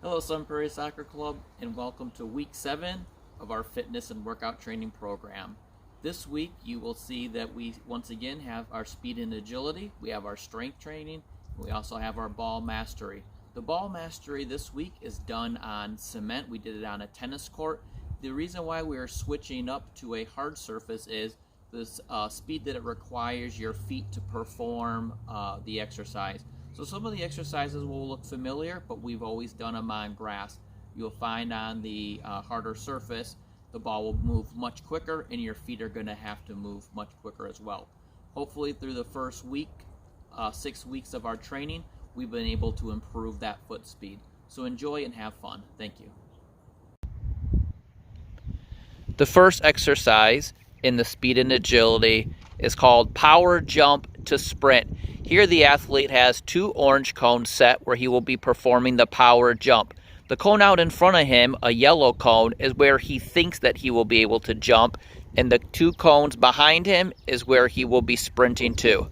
Hello, Sun Prairie Soccer Club, and welcome to week 7 of our fitness and workout training program. This week, you will see that we once again have our speed and agility, we have our strength training, and we also have our ball mastery. The ball mastery this week is done on cement. We did it on a tennis court. The reason why we are switching up to a hard surface is the speed that it requires your feet to perform the exercise. So some of the exercises will look familiar, but we've always done them on grass. You'll find on the harder surface, the ball will move much quicker and your feet are going to have to move much quicker as well. Hopefully through the first week, 6 weeks of our training, we've been able to improve that foot speed. So enjoy and have fun. Thank you. The first exercise in the speed and agility is called power jump to sprint. Here the athlete has 2 orange cones set where he will be performing the power jump. The cone out in front of him, a yellow cone, is where he thinks that he will be able to jump, and the 2 cones behind him is where he will be sprinting to.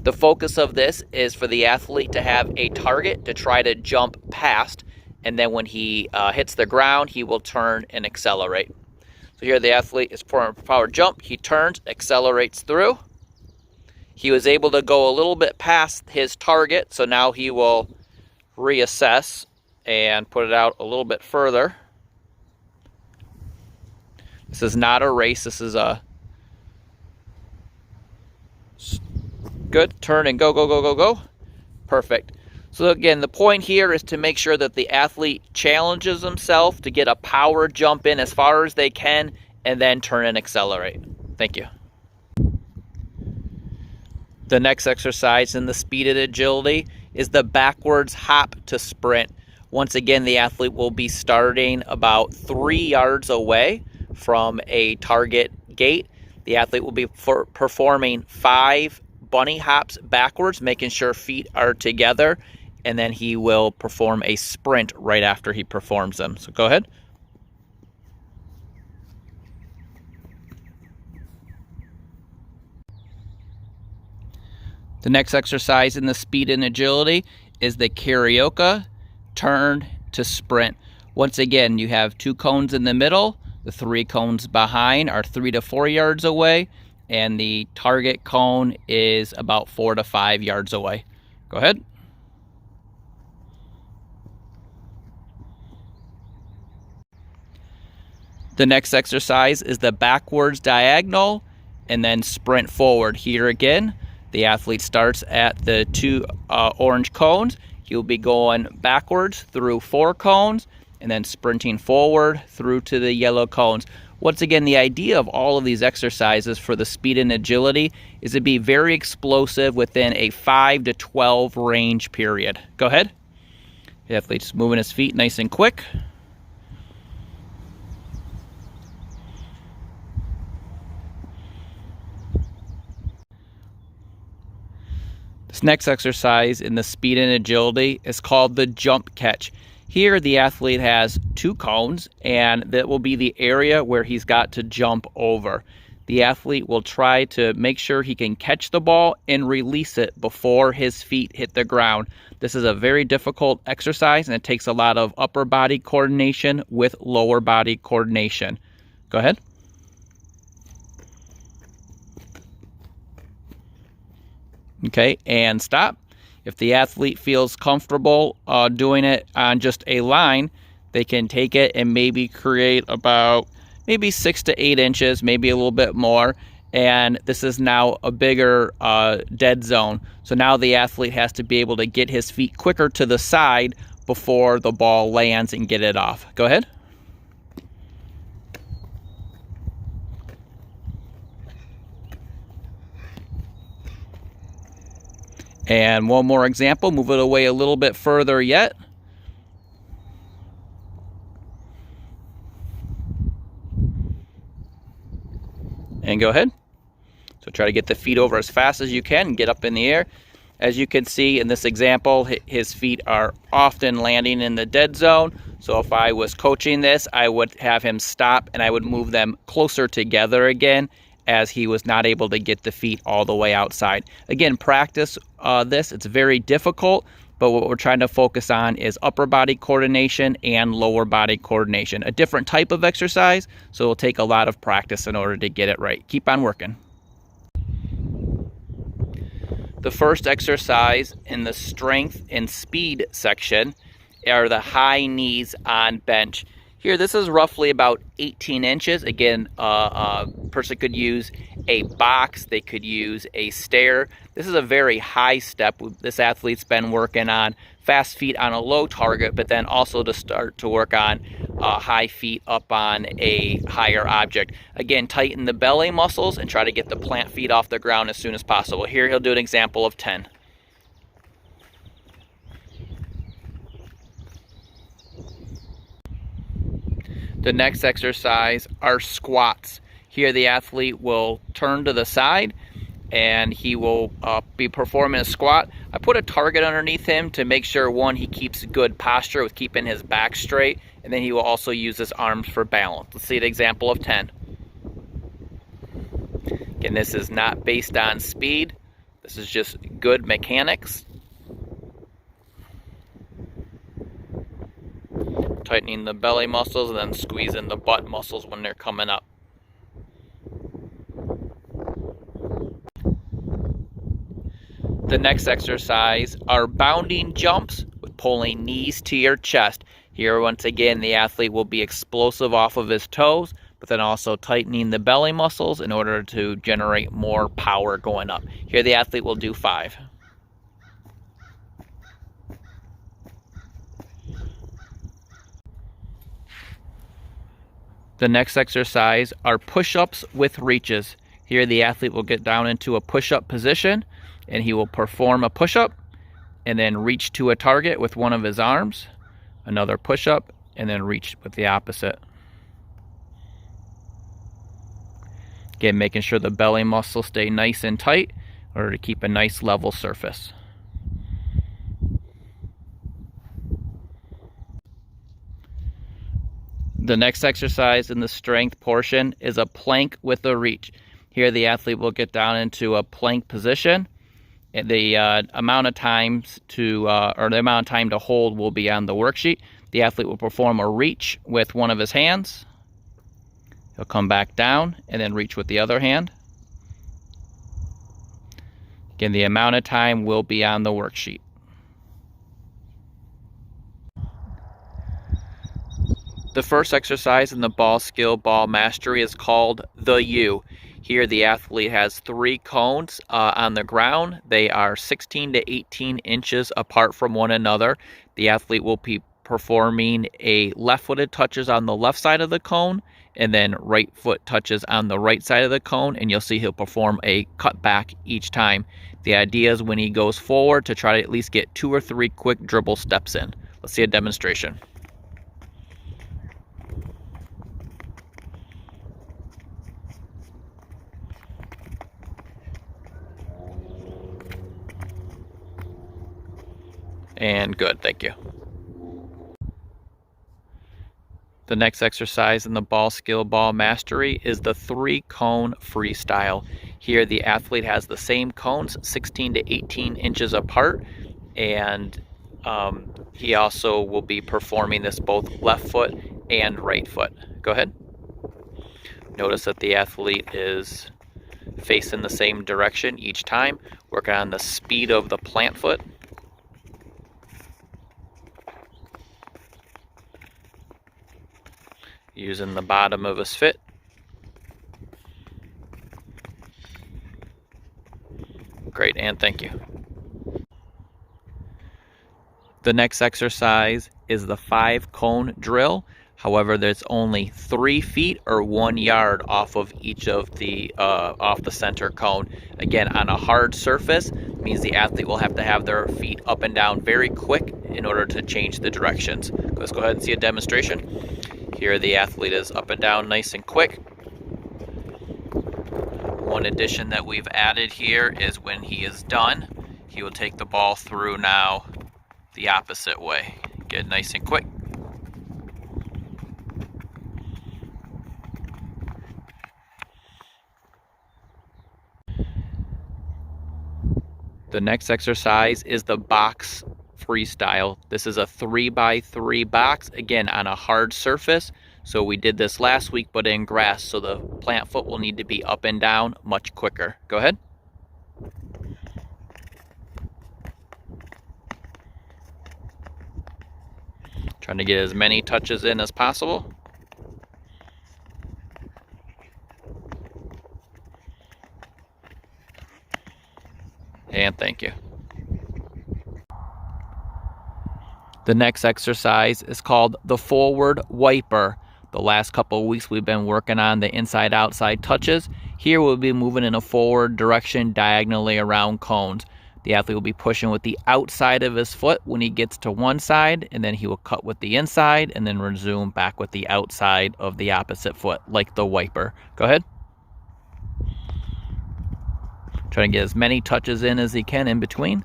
The focus of this is for the athlete to have a target to try to jump past, and then when he hits the ground, he will turn and accelerate. So here the athlete is performing a power jump. He turns, accelerates through. He was able to go a little bit past his target, so now he will reassess and put it out a little bit further. This is not a race. This is a good turn and go, go, go, go, go. Perfect. So again, the point here is to make sure that the athlete challenges himself to get a power jump in as far as they can and then turn and accelerate. Thank you. The next exercise in the speed and agility is the backwards hop to sprint. Once again, the athlete will be starting about 3 yards away from a target gate. The athlete will be performing 5 bunny hops backwards, making sure feet are together, and then he will perform a sprint right after he performs them. So go ahead. The next exercise in the speed and agility is the karaoke turn to sprint. Once again, you have 2 cones in the middle. The 3 cones behind are 3 to 4 yards away, and the target cone is about 4 to 5 yards away. Go ahead. The next exercise is the backwards diagonal and then sprint forward. Here again, the athlete starts at the 2 orange cones. He'll be going backwards through 4 cones and then sprinting forward through to the yellow cones. Once again, the idea of all of these exercises for the speed and agility is to be very explosive within a 5 to 12 range period. Go ahead. The athlete's moving his feet nice and quick. This next exercise in the speed and agility is called the jump catch. Here the athlete has 2 cones, and that will be the area where he's got to jump over. The athlete will try to make sure he can catch the ball and release it before his feet hit the ground. This is a very difficult exercise, and it takes a lot of upper body coordination with lower body coordination. Go ahead. Okay, and stop. If the athlete feels comfortable doing it on just a line, they can take it and maybe create about 6 to 8 inches, maybe a little bit more. And this is now a bigger dead zone. So now the athlete has to be able to get his feet quicker to the side before the ball lands and get it off. Go ahead. And one more example, move it away a little bit further yet. And go ahead. So try to get the feet over as fast as you can and get up in the air. As you can see in this example, his feet are often landing in the dead zone. So if I was coaching this, I would have him stop and I would move them closer together again, as he was not able to get the feet all the way outside. Again, practice this. It's very difficult, but what we're trying to focus on is upper body coordination and lower body coordination. A different type of exercise, so it'll take a lot of practice in order to get it right. Keep on working. The first exercise in the strength and speed section are the high knees on bench. Here, this is roughly about 18 inches. Again, a person could use a box, they could use a stair. This is a very high step. This athlete's been working on fast feet on a low target, but then also to start to work on high feet up on a higher object. Again, tighten the belly muscles and try to get the plant feet off the ground as soon as possible. Here, he'll do an example of 10. The next exercise are squats. Here the athlete will turn to the side and he will be performing a squat. I put a target underneath him to make sure, one, he keeps good posture with keeping his back straight, and then he will also use his arms for balance. Let's see an example of 10. Again, this is not based on speed. This is just good mechanics. Tightening the belly muscles and then squeezing the butt muscles when they're coming up. The next exercise are bounding jumps with pulling knees to your chest. Here, once again, the athlete will be explosive off of his toes, but then also tightening the belly muscles in order to generate more power going up. Here, the athlete will do 5. The next exercise are push-ups with reaches. Here, the athlete will get down into a push-up position, and he will perform a push-up and then reach to a target with one of his arms, another push-up, and then reach with the opposite. Again, making sure the belly muscles stay nice and tight in order to keep a nice level surface. The next exercise in the strength portion is a plank with a reach. Here the athlete will get down into a plank position. The amount of time to hold will be on the worksheet. The athlete will perform a reach with one of his hands. He'll come back down and then reach with the other hand. Again, the amount of time will be on the worksheet. The first exercise in the ball skill, ball mastery is called the U. Here the athlete has 3 cones on the ground. They are 16 to 18 inches apart from one another. The athlete will be performing a left-footed touches on the left side of the cone, and then right foot touches on the right side of the cone, and you'll see he'll perform a cutback each time. The idea is when he goes forward to try to at least get 2 or 3 quick dribble steps in. Let's see a demonstration. And good, thank you. The next exercise in the ball skill, ball mastery is the 3-cone freestyle. Here the athlete has the same cones, 16 to 18 inches apart, and he also will be performing this both left foot and right foot. Go ahead. Notice that the athlete is facing the same direction each time, working on the speed of the plant foot. Using the bottom of his foot. Great, and thank you. The next exercise is the 5-cone drill. However, there's only 3 feet or 1 yard off of each of the off the center cone. Again, on a hard surface, means the athlete will have to have their feet up and down very quick in order to change the directions. Let's go ahead and see a demonstration. Here the athlete is up and down nice and quick. One addition that we've added here is when he is done, he will take the ball through now the opposite way. Get nice and quick. The next exercise is the box Freestyle. This is a 3x3 box, again on a hard surface. So we did this last week, but in grass, so the plant foot will need to be up and down much quicker. Go ahead. Trying to get as many touches in as possible. And thank you. The next exercise is called the forward wiper. The last couple of weeks we've been working on the inside-outside touches. Here we'll be moving in a forward direction diagonally around cones. The athlete will be pushing with the outside of his foot when he gets to one side, and then he will cut with the inside and then resume back with the outside of the opposite foot, like the wiper. Go ahead. Trying to get as many touches in as he can in between.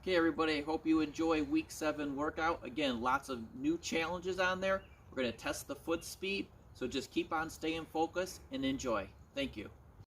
Okay, everybody, I hope you enjoy week 7 workout. Again, lots of new challenges on there. We're going to test the foot speed, so just keep on staying focused and enjoy. Thank you.